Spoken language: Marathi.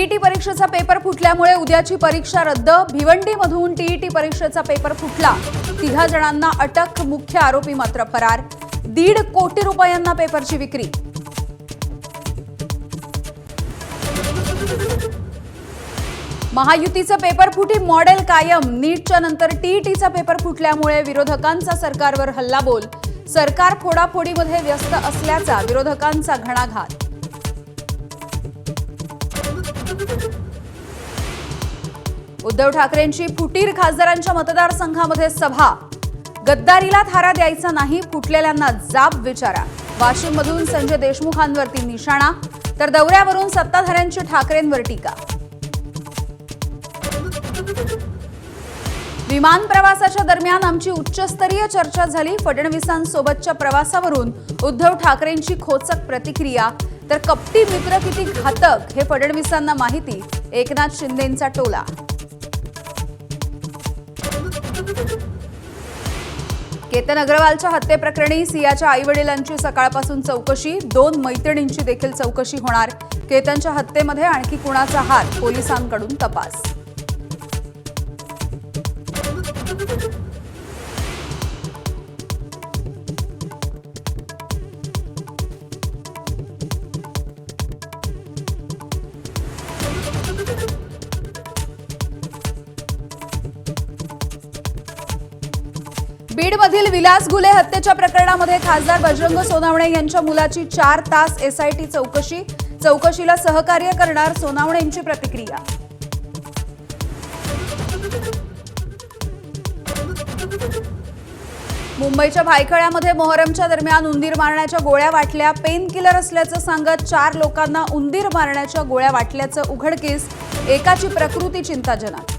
टीईटी परीक्षेचा पेपर फुटल्यामुळे उद्याची परीक्षा रद्द। भिवंडीमधून टीईटी परीक्षेचा पेपर फुटला। 3 जणांना अटक, मुख्य आरोपी मात्र फरार। 1.5 कोटी रुपयांना पेपरची विक्री। महायुतीचं पेपर फुटी मॉडेल कायम। नीटच्या नंतर टीईटीचा पेपर फुटल्यामुळे विरोधकांचा सरकारवर हल्लाबोल। सरकार फोडाफोडीमध्ये व्यस्त असल्याचा विरोधकांचा घणाघात। उद्धव ठाकरेंची फुटीर खासदारांच्या मतदारसंघामध्ये सभा। गद्दारीला थारा द्यायचा नाही, फुटलेल्यांना जाब विचारा। वाशिममधून संजय देशमुखांवरती निशाणा, तर दौऱ्यावरून सत्ताधाऱ्यांची ठाकरेंवर टीका। विमान प्रवासाच्या दरम्यान आमची उच्चस्तरीय चर्चा झाली। फडणवीसांसोबतच्या प्रवासावरून उद्धव ठाकरेंची खोचक प्रतिक्रिया, तर कपटी मित्र किती घातक हे फडणवीसांना माहिती। एकनाथ शिंदेंचा टोला। केतन अग्रवालच्या हत्येप्रकरणी सियाच्या आईवडिलांची सकाळपासून चौकशी। 2 मैत्रिणींची देखील चौकशी होणार। केतनच्या हत्येमध्ये आणखी कुणाचा हात, पोलिसांकडून तपास। बीडमधील विलास घुले हत्येच्या प्रकरणामध्ये खासदार बजरंग सोनावणे यांच्या मुलाची 4 तास एसआयटी चौकशी। चौकशीला सहकार्य करणार, सोनावणेंची प्रतिक्रिया। मुंबईच्या भायखळ्यामध्ये मोहरमच्या दरम्यान उंदीर मारण्याच्या गोळ्या वाटल्या। पेन किलर असल्याचं सांगत 4 लोकांना उंदीर मारण्याच्या गोळ्या वाटल्याचं उघडकीस। एकाची प्रकृती चिंताजनक।